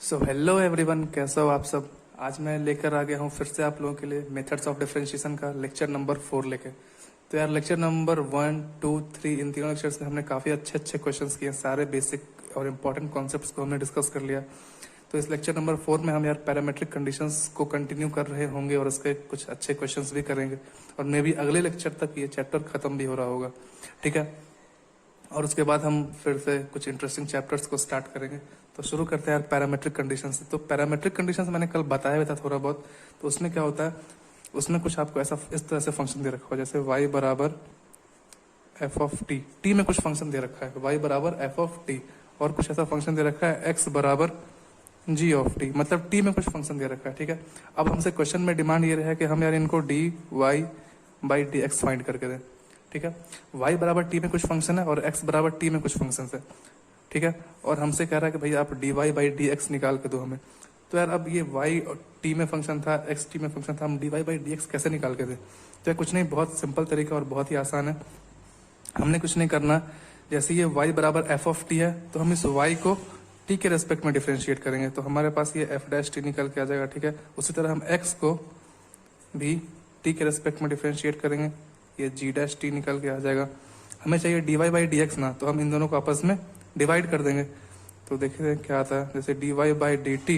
So hello everyone, कैसे हो आप सब। आज मैं लेकर आ गया हूँ फिर से आप लोगों के लिए मेथड्स ऑफ डिफरेंशिएशन का लेक्चर नंबर 4 लेके। तो यार लेक्चर नंबर 1, 2, 3 इन तीनों लेक्चर्स में हमने काफ़ी अच्छे अच्छे क्वेश्चंस किए, सारे बेसिक और इम्पोर्टेंट कॉन्सेप्ट्स को हमने डिस्कस कर लिया। तो इस लेक्चर नंबर 4 में हम यार पैरामेट्रिक कंडीशंस को कंटिन्यू कर रहे होंगे और उसके कुछ अच्छे क्वेश्चंस भी करेंगे, और मे भी अगले लेक्चर तक ये चैप्टर खत्म भी हो रहा होगा। ठीक है, और उसके बाद हम फिर से कुछ इंटरेस्टिंग चैप्टर्स को स्टार्ट करेंगे। तो शुरू करते हैं यार पैरामेट्रिक कंडीशन से। तो पैरामेट्रिक कंडीशन मैंने कल बताया हुआ था थोड़ा बहुत। तो उसमें क्या होता है, उसमें कुछ आपको ऐसा इस तरह से फंक्शन दे रखा हो, जैसे y बराबर एफ ऑफ टी। टी में कुछ फंक्शन दे रखा है y बराबर एफ ऑफ टी, और कुछ ऐसा फंक्शन दे रखा है x बराबर जी ऑफ टी, मतलब टी में कुछ फंक्शन दे रखा है। ठीक है, अब हमसे क्वेश्चन में डिमांड ये है कि हम यार इनको d Y by D x find करके दें। ठीक है, y बराबर टी में कुछ फंक्शन है और x बराबर टी में कुछ फंक्शन है। ठीक है, और हमसे कह रहा है कि भाई आप d Y by D x निकाल के दो हमें। तो यार अब ये y और t में फंक्शन था, x t में फंक्शन था, हम d Y by D x कैसे निकाल के दें। तो यार कुछ नहीं, बहुत सिंपल तरीका और बहुत ही आसान है। हमने कुछ नहीं करना, जैसे ये y बराबर एफ ऑफ टी है तो हम इस y को t के रेस्पेक्ट में डिफ्रेंशिएट करेंगे, तो हमारे पास ये एफ डैश टी निकल के आ जाएगा। ठीक है, उसी तरह हम x को भी t के रेस्पेक्ट में डिफ्रेंशिएट करेंगे, ये जी डैश टी निकल के आ जाएगा। हमें चाहिए d Y by D x ना, तो हम इन दोनों को आपस में डिवाइड कर देंगे। तो देखिए क्या आता है, जैसे D Y by D T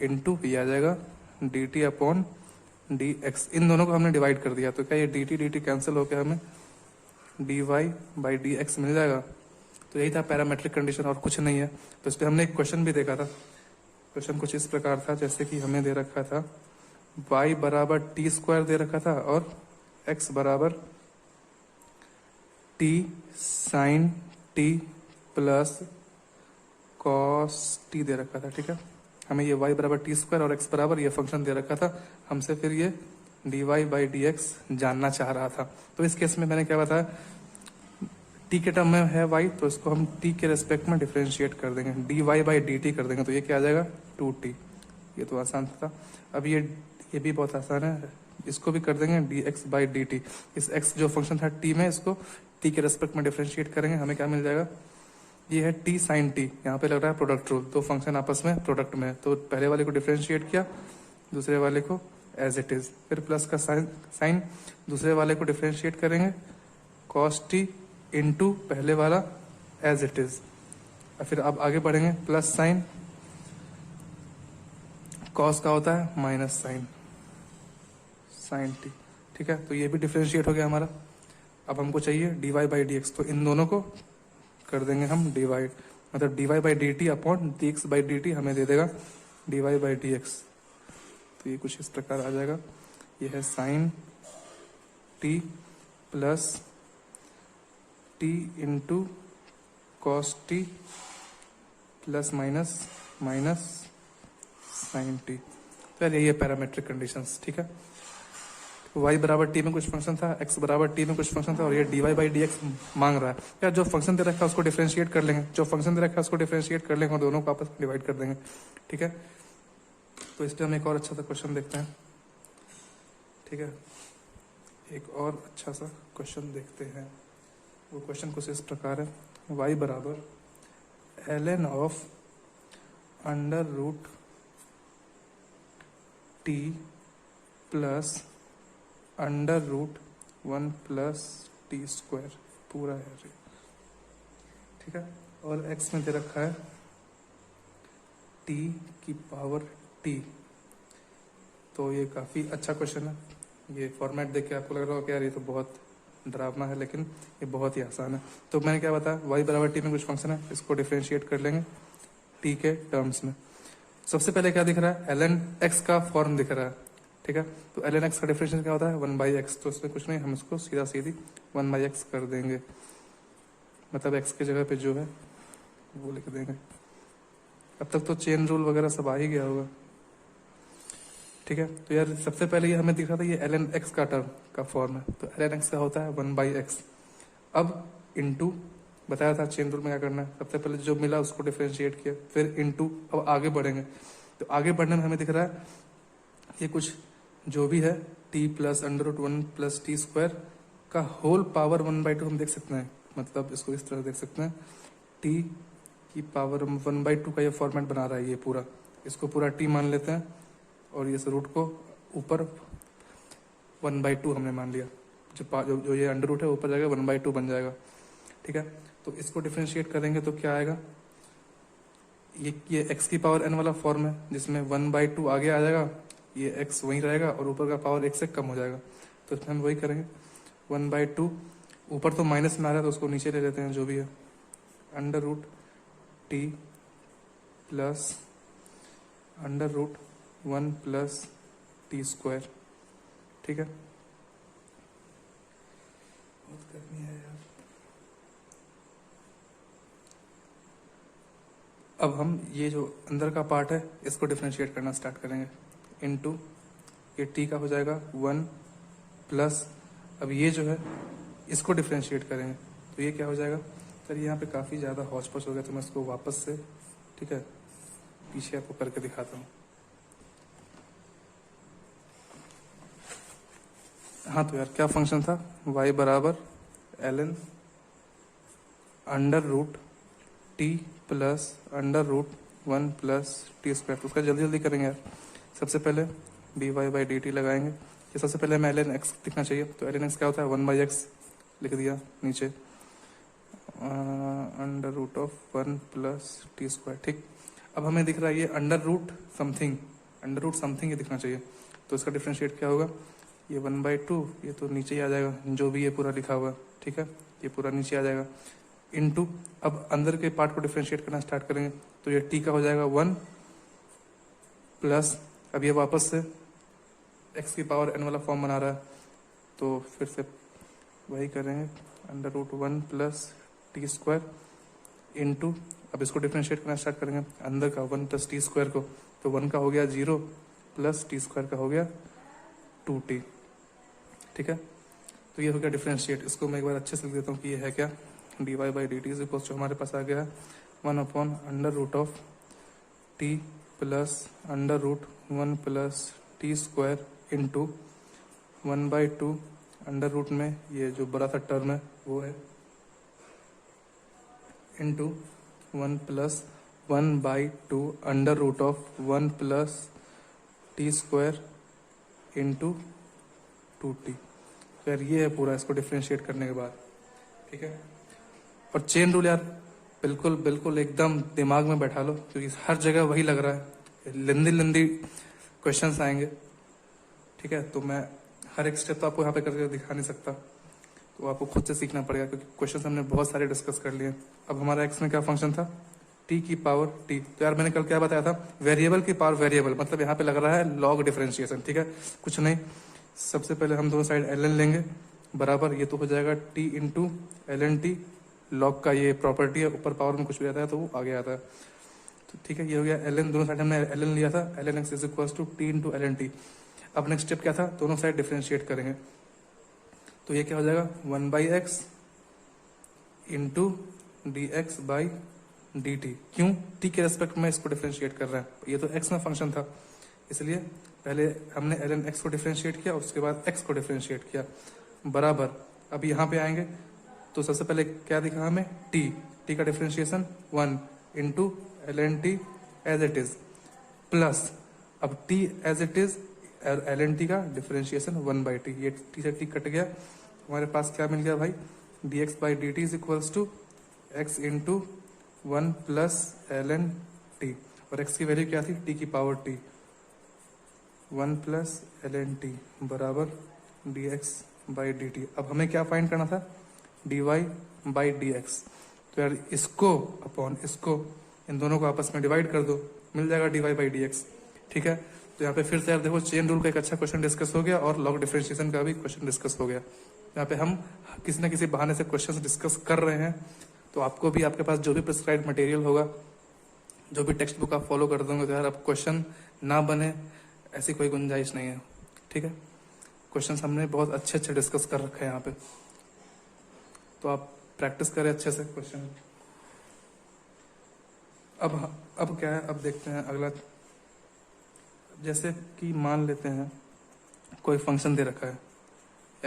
into ये आ जाएगा D T upon D X. इन दोनों को हमने डिवाइड कर दिया, तो क्या ये डी टी कैंसिल होकर हमें D Y by D X मिल जाएगा। तो यही था पैरामेट्रिक कंडीशन, और कुछ नहीं है। तो इस पर हमने एक क्वेश्चन भी देखा था। क्वेश्चन कुछ इस प्रकार था, जैसे कि हमें दे रखा था y बराबर टी स्क्वायर दे रखा था और x बराबर T sine T plus cos T दे रखा था। ठीक है, हमें ये y बराबर टी स्क्वायर और x बराबर ये फंक्शन दे रखा था, हमसे फिर ये d Y by D x जानना चाह रहा था। तो इस केस में मैंने क्या बताया, t के टर्म में है y, तो इसको हम t के रेस्पेक्ट में डिफ्रेंशिएट कर देंगे, d Y by D t कर देंगे, तो ये क्या आ जाएगा 2t। ये तो आसान था। अब ये भी बहुत आसान है, इसको भी कर देंगे D x by D T. इस x जो फंक्शन था t में, इसको t के रेस्पेक्ट में डिफ्रेंशिएट करेंगे, हमें क्या मिल जाएगा, ये है t साइन t। यहाँ पे लग रहा है प्रोडक्ट रूल, तो फंक्शन आपस में प्रोडक्ट में है, तो पहले वाले को डिफ्रेंशिएट किया, दूसरे वाले को एज इट इज, फिर प्लस का साइन दूसरे वाले को डिफ्रेंशिएट करेंगे कॉस टी इंटू पहले वाला एज इट इज। फिर अब आगे बढ़ेंगे, प्लस साइन कॉस का होता है माइनस साइन टी। ठीक है, तो ये भी डिफ्रेंशिएट हो गया हमारा। अब हमको चाहिए d Y by D x, तो इन दोनों को कर देंगे हम डिवाइड, मतलब d Y by D T upon D x by D t हमें दे देगा d Y by D x. तो ये कुछ इस प्रकार आ जाएगा, ये है sine T plus t into cos t plus minus sine t. तो यार यही है पैरामेट्रिक कंडीशंस। ठीक है, y बराबर टी में कुछ फंक्शन था, x बराबर टी में कुछ फंक्शन था, और ये d Y by D x मांग रहा है। यार जो फंक्शन दे रखा है उसको डिफ्रेंशिएट कर लेंगे, जो फंक्शन दे रखा है उसको डिफ्रेंशिएट कर लेंगे और दोनों को आपस में डिवाइड कर देंगे। ठीक है, तो इसलिए हम एक और अच्छा सा क्वेश्चन देखते हैं। ठीक है, एक और अच्छा सा क्वेश्चन देखते हैं। वो क्वेश्चन कुछ इस प्रकार है, y बराबर ln of under root t plus under root 1 plus t square पूरा है। ठीक है, और x में दे रखा है t की पावर t। तो ये काफ़ी अच्छा क्वेश्चन है। ये फॉर्मेट देख के आपको लग रहा हो कि यार ये तो बहुत डरावना है, लेकिन ये बहुत ही आसान है। तो मैंने क्या बताया, y बराबर टी में कुछ फंक्शन है, इसको डिफ्रेंशिएट कर लेंगे t के टर्म्स में। सबसे पहले क्या दिख रहा है, ln x का फॉर्म दिख रहा है। ठीक है, तो ln x का डिफरेंशियल क्या होता है 1/x, तो इसमें कुछ नहीं, हम इसको सीधा सीधी 1/x कर देंगे, मतलब x की जगह पे जो है वो लिख देंगे। अब तक तो चेन रूल वगैरह सब आ ही गया होगा। ठीक है, तो यार सबसे पहले ये हमें दिख रहा था ये ln x का टर्म का फॉर्म है, तो ln x का होता है 1/x। अब इंटू बताया था चेन रूल में क्या करना है, सबसे पहले जो मिला उसको डिफ्रेंशिएट किया, फिर इंटू। अब आगे बढ़ेंगे, तो आगे बढ़ने में हमें दिख रहा है ये कुछ जो भी है t plus under root 1 plus t square का होल पावर 1/2 हम देख सकते हैं, मतलब इसको इस तरह देख सकते हैं t की पावर 1/2 का ये फॉर्मेट बना रहा है ये पूरा, इसको पूरा टी मान लेते हैं और इस रूट को ऊपर 1/2 हमने मान लिया, जो ये अंडर रूट है ऊपर जाएगा 1/2 बन जाएगा। ठीक है, तो इसको डिफ्रेंशिएट करेंगे तो क्या आएगा, ये x की पावर n वाला फॉर्म है जिसमें 1/2 आगे आ जाएगा, ये x वहीं रहेगा और ऊपर का पावर 1 से कम हो जाएगा। तो इसमें हम वही करेंगे 1/2, ऊपर तो माइनस में आ रहा है तो उसको नीचे ले लेते हैं जो भी है, under root t plus under root 1 plus t square. ठीक है, बहुत गर्मी है यार। अब हम ये जो अंदर का पार्ट है इसको डिफ्रेंशिएट करना स्टार्ट करेंगे, इनटू ये टी का हो जाएगा 1 प्लस, अब ये जो है इसको डिफ्रेंशिएट करेंगे तो ये क्या हो जाएगा। सर यहाँ पे काफ़ी ज़्यादा हौच पौच हो गया तो मैं इसको वापस से, ठीक है, पीछे आपको करके दिखाता हूँ। हाँ तो यार क्या फंक्शन था, y बराबर ln under root t plus under root 1 plus t square. तो उसका जल्दी जल्दी करेंगे यार। सबसे पहले dy/dt लगाएंगे, ये सबसे पहले हमें ln x लिखना चाहिए, तो ln x क्या होता है 1/x लिख दिया नीचे, under root of 1 plus t square. ठीक, अब हमें दिख रहा है ये अंडर रूट समथिंग ये दिखना चाहिए, तो इसका डिफ्रेंशिएट क्या होगा, ये 1/2, ये तो नीचे ही आ जाएगा जो भी ये पूरा लिखा हुआ है। ठीक है, ये पूरा नीचे आ जाएगा, इनटू अब अंदर के पार्ट को डिफ्रेंशिएट करना स्टार्ट करेंगे तो ये टी का हो जाएगा 1 प्लस, अब ये वापस से x की पावर n वाला फॉर्म बना रहा है तो फिर से वही करेंगे, under root 1 plus t square into, अब इसको डिफ्रेंशिएट करना स्टार्ट करेंगे अंदर का 1 प्लस टी स्क्वायर को, तो 1 का हो गया 0 प्लस टी स्क्वायर का हो गया 2t। ठीक है, तो ये हो गया डिफ्रेंशिएट। इसको मैं एक बार अच्छे से लिख देता हूँ कि ये है क्या, dy/dt इज इक्वल टू हमारे पास आ गया 1 under root of t plus under root 1 plus t square into 1/2 under root में ये जो बड़ा सा टर्म है वो है into 1 plus 1/2 under root of 1 plus t square into 2t। फिर ये है पूरा इसको डिफ्रेंशिएट करने के बाद। ठीक है, और चेन रूल यार बिल्कुल बिल्कुल एकदम दिमाग में बैठा लो क्योंकि हर जगह वही लग रहा है, लंदी क्वेश्चंस आएंगे। ठीक है, तो मैं हर एक स्टेप तो आपको यहाँ पे करके दिखा नहीं सकता, तो आपको खुद से सीखना पड़ेगा क्योंकि क्वेश्चंस हमने बहुत सारे डिस्कस कर लिए। अब हमारा एक्स में क्या फंक्शन था, टी की पावर टी, तो यार मैंने कल क्या बताया था, वेरिएबल की पावर वेरिएबल, मतलब यहाँ पे लग रहा है लॉग डिफरेंशिएशन। ठीक है, कुछ नहीं, सबसे पहले हम दोनों साइड ln लेंगे बराबर, ये तो हो जाएगा t into ln t, log का ये प्रॉपर्टी है, ऊपर पावर में कुछ भी आता है तो वो आगे आता है। तो ठीक है, ये हो गया ln, दोनों साइड हमने ln लिया था, ln x is equal to t into ln t। अब नेक्स्ट स्टेप क्या था, दोनों साइड डिफरेंशिएट करेंगे तो ये क्या हो जाएगा 1/x इंटू dx/dt। क्यों, t के रेस्पेक्ट में इसको डिफरेंशिएट कर रहा है, ये तो x में फंक्शन था इसलिए पहले हमने ln x को डिफरेंशिएट किया उसके बाद x को डिफरेंशिएट किया बराबर। अब यहाँ पे आएंगे तो सबसे पहले क्या दिखा हमें, t का differentiation 1 into ln t as it is plus, अब t as it is ln t का डिफरेंशिएशन 1/t, ये t से t कट गया, हमारे पास क्या मिल गया भाई, dx/dt is equals to x into 1 plus ln t, और x की वैल्यू क्या थी, t की power t, 1 plus ln t बराबर dx/dt। अब हमें क्या फाइंड करना था, dy/dx, तो यार इसको अपॉन इसको, इन दोनों को आपस में डिवाइड कर दो, मिल जाएगा dy/dx। ठीक है, तो यहाँ पे फिर से यार देखो चेन रूल का एक अच्छा क्वेश्चन डिस्कस हो गया और लॉग डिफरेंशिएशन का भी क्वेश्चन डिस्कस हो गया। यहाँ पे हम किसी न किसी बहाने से क्वेश्चन डिस्कस कर रहे हैं, तो आपको भी आपके पास जो भी प्रिस्क्राइब मटेरियल होगा, जो भी टेक्स्ट बुक आप फॉलो कर दोगे तो यार अब क्वेश्चन ना बने ऐसी कोई गुंजाइश नहीं है। ठीक है, क्वेश्चंस हमने बहुत अच्छे अच्छे डिस्कस कर रखे हैं यहाँ पे, तो आप प्रैक्टिस करें अच्छे से क्वेश्चन। अब क्या है, अब देखते हैं अगला। जैसे कि मान लेते हैं कोई फंक्शन दे रखा है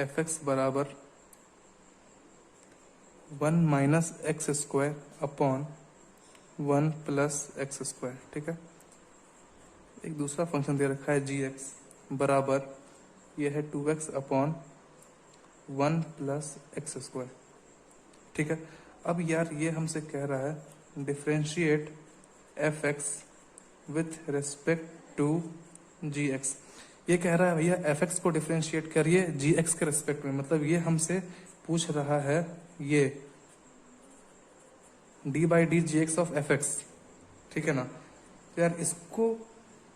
f(x) बराबर 1 minus x square upon 1 plus X square. ठीक है, एक दूसरा फंक्शन दे रखा है जी एक्स बराबर ये है 2x upon 1 plus X square. ठीक है, अब यार ये हमसे कह रहा है differentiate f x with respect to g x. ये कह रहा है भैया एफ एक्स को डिफ्रेंशिएट करिए जी एक्स के रेस्पेक्ट में, मतलब ये हमसे पूछ रहा है ये D by D G x of f x. ठीक है ना, तो यार इसको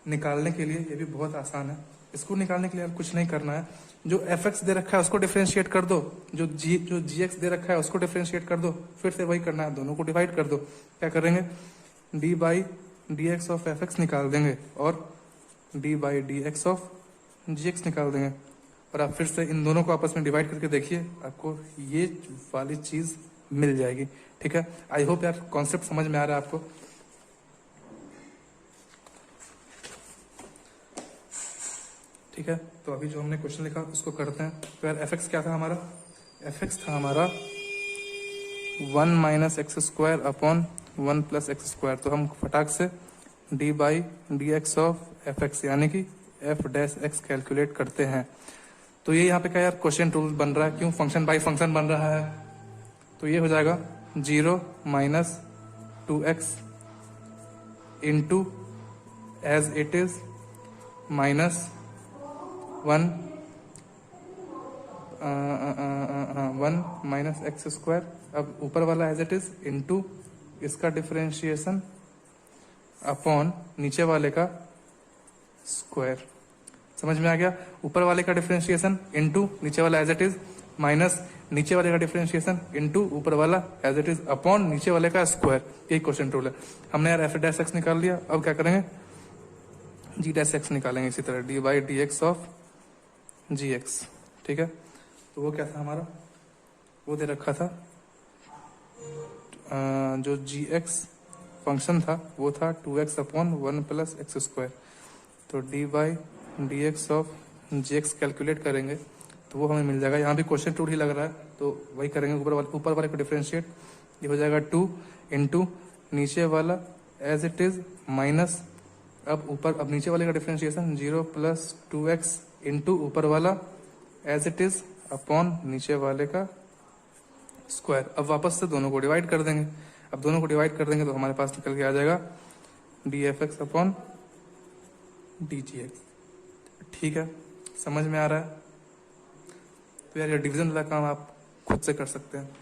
निकालने के लिए ये भी बहुत आसान है। इसको निकालने के लिए यार कुछ नहीं करना है, जो एफ एक्स दे रखा है उसको डिफ्रेंशिएट कर दो, जो जी एक्स दे रखा है उसको डिफ्रेंशिएट कर दो, फिर से वही करना है, दोनों को डिवाइड कर दो। क्या करेंगे, d by D x of f x निकाल देंगे और d by D x of ji x निकाल देंगे, और आप फिर से इन दोनों को आपस में डिवाइड करके देखिए, आपको ये वाली चीज मिल जाएगी। ठीक है, आई होप यार कॉन्सेप्ट समझ में आ रहा है आपको। ठीक है, तो अभी जो हमने क्वेश्चन लिखा उसको करते हैं। तो यार एफ एक्स क्या था हमारा, एफ एक्स था हमारा 1 minus x square upon 1 plus X square. तो हम फटाक से D by D x of f x यानी कि एफ डैश एक्स कैलकुलेट करते हैं। तो ये यहाँ पे क्या यार क्वेश्चन रूल बन रहा है, क्यों फंक्शन बाई फंक्शन बन रहा है। तो ये हो जाएगा 0 minus 2x into as it is minus 1 minus x square. अब ऊपर वाला एज इट इज इंटू इसका डिफरेंशिएशन अपॉन नीचे वाले का स्क्वायर। समझ में आ गया, ऊपर वाले का डिफरेंशिएशन इंटू नीचे वाला एज इट इज माइनस नीचे वाले का डिफरेंशिएशन इंटू ऊपर वाला एज इट इज अपॉन नीचे वाले का स्क्वायर। यही क्वेश्चन रूल है। हमने यार एफ डैश एक्स निकाल लिया, अब क्या करेंगे जी डैश एक्स निकालेंगे इसी तरह, d by D x of ji x. ठीक है, तो वो क्या था हमारा, वो दे रखा था जो जी एक्स फंक्शन था वो था 2x upon 1 plus X square. तो D by D x of ji X calculate करेंगे तो वो हमें मिल जाएगा। यहाँ भी क्वेश्चन टू ही लग रहा है तो वही करेंगे, ऊपर वाले को डिफरेंशिएट, ये हो जाएगा 2 इंटू नीचे वाला एज इट इज माइनस, अब नीचे वाले का डिफरेंशिएशन 0 प्लस 2x इंटू ऊपर वाला एज इट इज अपॉन नीचे वाले का स्क्वायर। अब वापस से दोनों को डिवाइड कर देंगे, अब दोनों को डिवाइड कर देंगे तो हमारे पास निकल के आ जाएगा D F x upon D G x. ठीक है, समझ में आ रहा है। तो यार ये डिवीजन वाला काम आप खुद से कर सकते हैं।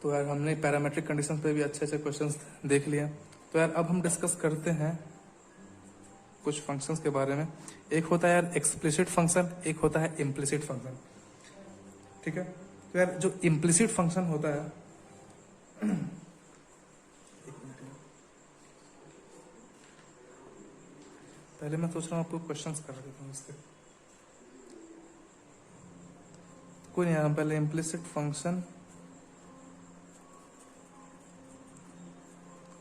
तो यार हमने पैरामेट्रिक कंडीशन पे भी अच्छे अच्छे क्वेश्चंस देख लिए। तो यार अब हम डिस्कस करते हैं कुछ फंक्शंस के बारे में। एक होता है यार एक्सप्लिसिट फंक्शन, एक होता है इम्प्लिसिट फंक्शन। ठीक है, तो यार जो इम्प्लिसिट फंक्शन होता है पहले मैं सोच रहा हूँ आपको क्वेश्चंस कर देता हूँ इसके, कोई नहीं, हम पहले इम्प्लिसिट फंक्शन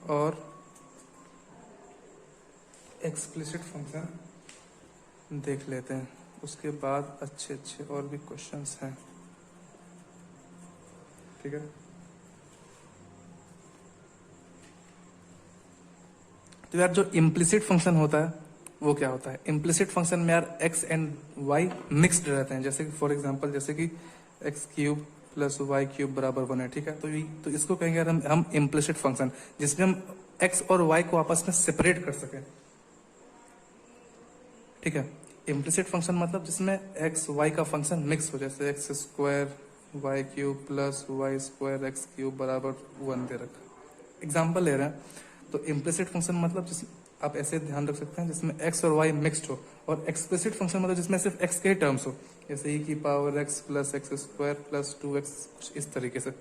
और एक्सप्लिसिट फंक्शन देख लेते हैं, उसके बाद अच्छे अच्छे और भी क्वेश्चंस हैं। ठीक है, तो यार जो इम्प्लिसिट फंक्शन होता है वो क्या होता है, इम्प्लिसिट फंक्शन में यार एक्स एंड वाई मिक्स्ड रहते हैं। जैसे कि फॉर एग्जांपल जैसे कि x cube plus y cube बराबर 1 है। ठीक है, तो इसको कहेंगे यार हम इम्प्लिसिट फंक्शन, जिसमें हम एक्स और वाई को आपस में सेपरेट कर सके। ठीक है, इम्प्लिसिट फंक्शन मतलब जिसमें एक्स वाई का फंक्शन मिक्स हो, जैसे x square y cube plus y square x cube बराबर 1 दे रखा। एग्जाम्पल ले रहे हैं, तो इम्प्लिसिट फंक्शन मतलब जिस आप ऐसे ध्यान रख सकते हैं जिसमें एक्स और वाई मिक्सड हो, और एक्सप्लिसिट फंक्शन मतलब जिसमें सिर्फ एक्स के टर्म्स हो, जैसे ई की power x plus X square plus 2x, कुछ इस तरीके से।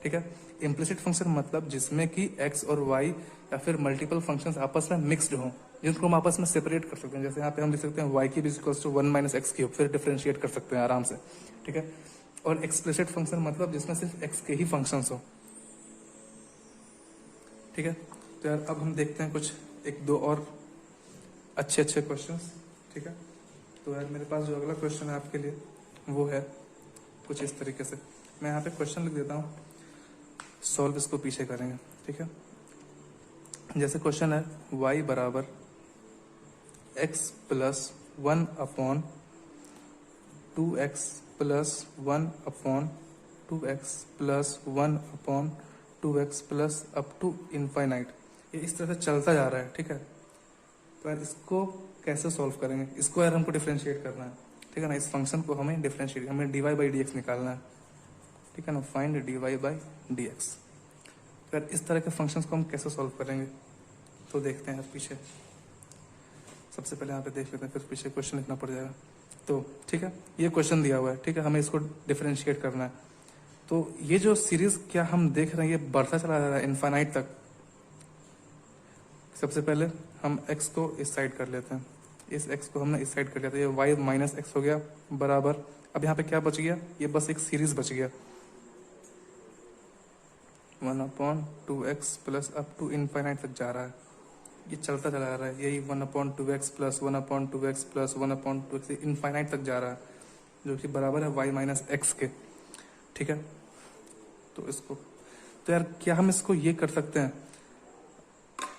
ठीक है, इम्प्लिसिट फंक्शन मतलब जिसमें कि एक्स और वाई या फिर मल्टीपल फंक्शंस आपस में मिक्सड हो, जिनको हम आपस में सेपरेट कर सकते हैं। जैसे यहाँ पे हम लिख सकते हैं y cube equals to 1 minus x cube, फिर डिफरेंशिएट कर सकते हैं आराम से। ठीक है, और एक्सप्लिसिट फंक्शन मतलब जिसमें सिर्फ एक्स के ही फंक्शंस हो। ठीक है, तो यार अब हम देखते हैं कुछ एक दो और अच्छे अच्छे क्वेश्चंस। ठीक है, तो यार मेरे पास जो अगला क्वेश्चन है आपके लिए वो है कुछ इस तरीके से। मैं यहाँ पे क्वेश्चन लिख देता हूँ। सॉल्व इसको पीछे करेंगे, ठीक है। जैसे क्वेश्चन है y बराबर x plus 1/2x plus 1/2x plus 1/2x plus up to infinite, ये इस तरह से चलता जा रहा है, ठीक है। तो यार इसको कैसे सॉल्व करेंगे, इसको यार हमको डिफरेंशिएट करना है, ठीक है ना। इस फंक्शन को हमें डिफरेंशिएट, हमें dy बाई डी निकालना है, ठीक है ना। Find dy by D. तो यार इस तरह के फंक्शंस को हम कैसे सॉल्व करेंगे, तो देखते हैं यार पीछे। सबसे पहले यहाँ पे देख लेते हैं, फिर पीछे क्वेश्चन लिखना पड़ जाएगा। तो ठीक है, ये क्वेश्चन दिया हुआ है, ठीक है, हमें इसको डिफरेंशिएट करना है। तो ये जो सीरीज क्या हम देख रहे हैं ये बढ़ता चला जा रहा है इनफाइनाइट तक। सबसे पहले हम x को इस साइड कर लेते हैं, इस x को हमने इस साइड कर लिया, तो ये y माइनस एक्स हो गया बराबर, अब यहाँ पे क्या बच गया, ये बस एक सीरीज बच गया 1/2x plus up to infinite तक जा रहा है, ये चलता चला जा रहा है, यही 1/2x plus 1/2x plus 1/2x infinite तक जा रहा है, जो कि बराबर है y माइनस एक्स के, ठीक है। तो इसको, तो यार क्या हम इसको ये कर सकते हैं,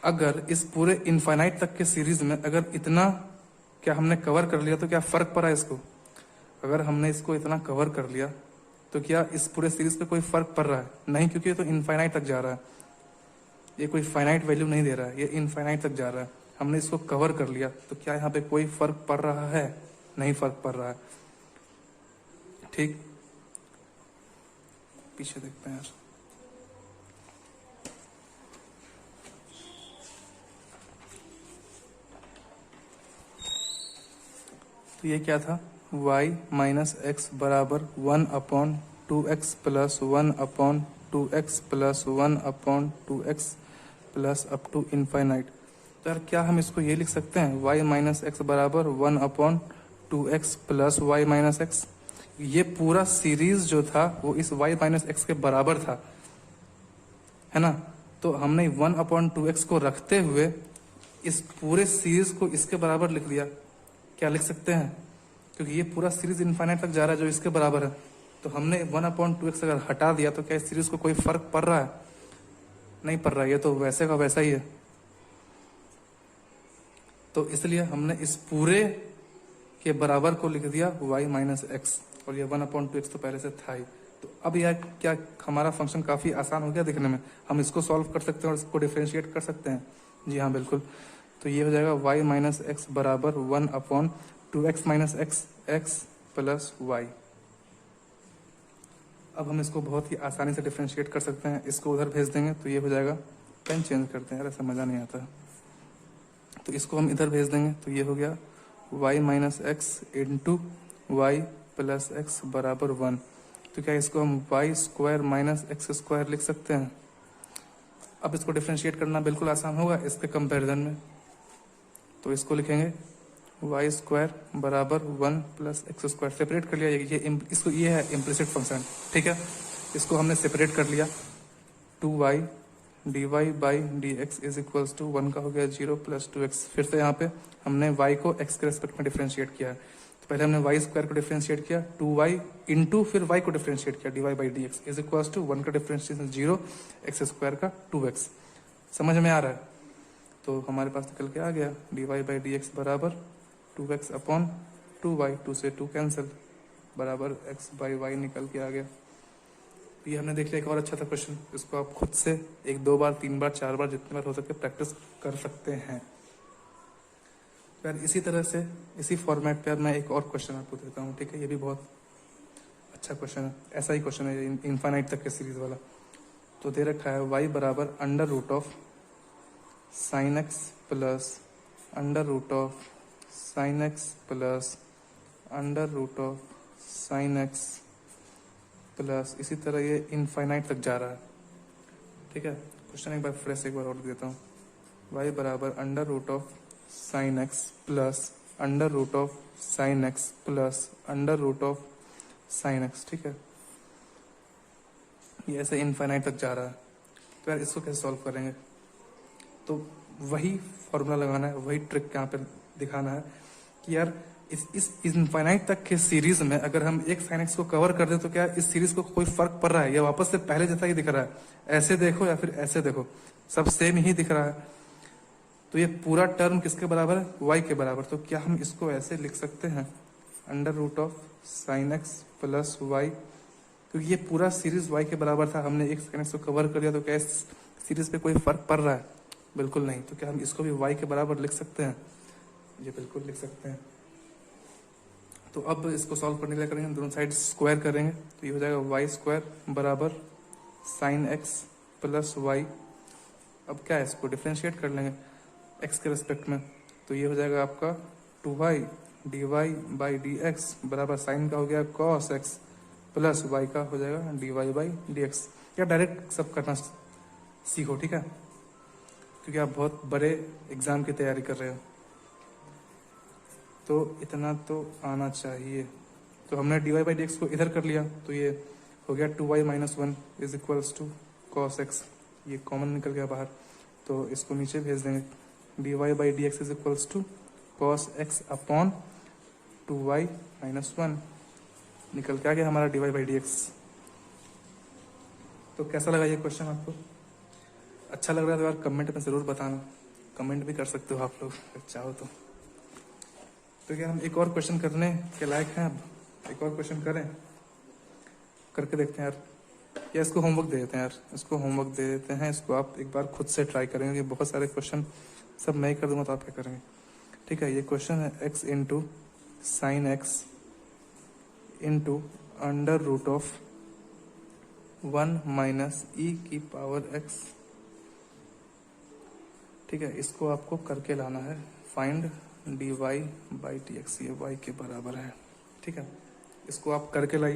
अगर इस पूरे इनफाइनाइट तक के सीरीज में अगर इतना क्या हमने कवर कर लिया तो क्या फर्क पड़ा इसको, अगर हमने इसको इतना कवर कर लिया तो क्या इस पूरे सीरीज पे कोई फर्क पड़ रहा है, नहीं, क्योंकि ये तो इनफाइनाइट तक जा रहा है, ये कोई फाइनाइट वैल्यू नहीं दे रहा है, ये इनफाइनाइट तक जा रहा है, हमने इसको कवर कर लिया, तो क्या यहाँ पे कोई फर्क पड़ रहा है, नहीं फर्क पड़ रहा है, ठीक। पीछे देखते हैं यार, तो ये क्या था, y माइनस एक्स बराबर 1/2x plus 1/2x plus 1/2x plus up to infinite. तो यार क्या हम इसको ये लिख सकते हैं, y माइनस एक्स बराबर 1/2x plus y minus x, ये पूरा सीरीज जो था वो इस y माइनस एक्स के बराबर था, है ना। तो हमने 1/2x को रखते हुए इस पूरे सीरीज को इसके बराबर लिख दिया, क्या लिख सकते हैं, क्योंकि ये पूरा सीरीज इनफाइनाइट तक जा रहा है जो इसके बराबर है, तो हमने 1/2x अगर हटा दिया तो क्या इस सीरीज को कोई फर्क पड़ रहा है, नहीं पड़ रहा है, ये तो वैसे का वैसा ही है। तो इसलिए हमने इस पूरे के बराबर को लिख दिया y माइनस एक्स, और ये 1/2x तो पहले से था ही। तो अब यह क्या हमारा फंक्शन काफी आसान हो गया दिखने में, हम इसको सॉल्व कर सकते हैं और इसको डिफरेंशिएट कर सकते हैं, जी हाँ बिल्कुल। तो ये हो जाएगा y माइनस एक्स बराबर 1/2x minus x plus y। अब हम इसको बहुत ही आसानी से डिफरेंशिएट कर सकते हैं, इसको उधर भेज देंगे तो ये हो जाएगा, पेन चेंज करते हैं यार, ऐसा मजा नहीं आता, तो इसको हम इधर भेज देंगे तो ये हो गया y minus x into y plus x बराबर 1। तो क्या इसको हम y square minus x square लिख सकते हैं। अब इसको डिफरेंशिएट करना बिल्कुल आसान होगा इसके कंपैरिजन में, तो इसको लिखेंगे y स्क्वायर बराबर 1 प्लस एक्स स्क्वायर, सेपरेट कर लिया, इसको ये है इम्प्लिसिट फंक्शन, ठीक है। इसको हमने सेपरेट कर लिया, 2y dy by D x is equals to 1 का हो गया 0 प्लस 2x। फिर से यहाँ पे हमने y को x के रेस्पेक्ट में डिफरेंशिएट किया है, तो पहले हमने y स्क्वायर को डिफरेंशिएट किया 2y इंटू फिर y को डिफरेंशिएट किया dy by D x is equals to 1 का डिफरेंशिएशन 0, x स्क्वायर का 2x। समझ में आ रहा है, तो हमारे पास निकल के आ गया dy बाई डी एक्स बराबर 2x अपॉन 2y, 2 से 2 कैंसिल, बराबर x बाई वाई निकल के आ गया। तो ये हमने देख लिया एक और अच्छा था क्वेश्चन, इसको आप खुद से 1 2 बार 3 बार 4 बार जितनी बार हो सके प्रैक्टिस कर सकते हैं। यार इसी तरह से इसी फॉर्मेट पे मैं एक और क्वेश्चन आपको देता हूँ, ठीक है। ये भी बहुत अच्छा क्वेश्चन है, ऐसा ही क्वेश्चन है इनफाइनाइट तक के सीरीज वाला। तो दे रखा है y बराबर under root of sine x plus under root of sine x plus under root of sine x plus, इसी तरह ये इनफाइनाइट तक जा रहा है, ठीक है। क्वेश्चन एक बार फ्रेश एक बार और देता हूँ, y बराबर under root of sine x plus under root of sine x plus under root of sine x, ठीक है। ये ऐसे इनफाइनाइट तक जा रहा है, तो यार इसको कैसे सॉल्व करेंगे, तो वही फॉर्मूला लगाना है, वही ट्रिक यहाँ पे दिखाना है कि यार इस इनफाइनाइट तक के सीरीज में अगर हम एक साइन एक्स को कवर कर दे तो क्या इस सीरीज को कोई फर्क पड़ रहा है या वापस से पहले जैसा ही दिख रहा है? ऐसे देखो या फिर ऐसे देखो, सब सेम ही दिख रहा है। तो ये पूरा टर्म किसके बराबर है? y के बराबर। तो क्या हम इसको ऐसे लिख सकते हैं, under root of sine x plus y, क्योंकि ये पूरा सीरीज y के बराबर था, हमने एक साइन एक्स को कवर कर दिया, तो क्या इस सीरीज पे कोई फर्क पड़ रहा है? बिल्कुल नहीं। तो क्या हम इसको भी y के बराबर लिख सकते हैं? ये बिल्कुल लिख सकते हैं। तो अब इसको सॉल्व करने के लिए करेंगे, दोनों साइड स्क्वायर करेंगे, तो ये हो जाएगा वाई स्क्वायर बराबर साइन एक्स प्लस वाई। अब क्या है, इसको डिफ्रेंशिएट कर लेंगे एक्स के रिस्पेक्ट में, तो ये हो जाएगा आपका 2y d Y by D x बराबर साइन का हो गया कॉस एक्स प्लस वाई का हो जाएगा d Y by D x. या डायरेक्ट सब करना सीखो, ठीक है, क्योंकि आप बहुत बड़े एग्जाम की तैयारी कर रहे हो, तो इतना तो आना चाहिए। तो हमने d Y by D x को इधर कर लिया, तो ये हो गया 2y minus one is equals to cos x, ये कॉमन निकल गया बाहर, तो इसको नीचे भेज देंगे। D Y by D x is equals to cos x upon 2y minus one, निकल के आ गया हमारा d Y by D x. तो कैसा लगा ये क्वेश्चन आपको? अच्छा लग रहा है तो यार कमेंट में ज़रूर बताना, कमेंट भी कर सकते हो आप लोग अगर चाहो तो। क्या हम एक और क्वेश्चन करने के लायक हैं? अब एक और क्वेश्चन करें, करके देखते हैं यार, या इसको होमवर्क दे देते हैं यार, इसको होमवर्क दे देते हैं, इसको आप एक बार खुद से ट्राई करेंगे। बहुत सारे क्वेश्चन सब मैं ही कर दूंगा तो आप क्या करेंगे? ठीक है, ये क्वेश्चन है X into sine X into under root of 1 minus E की पावर एक्स। ठीक है, इसको आपको करके लाना है, find d Y by D x, ये वाई के बराबर है। ठीक है, इसको आप करके लाइए।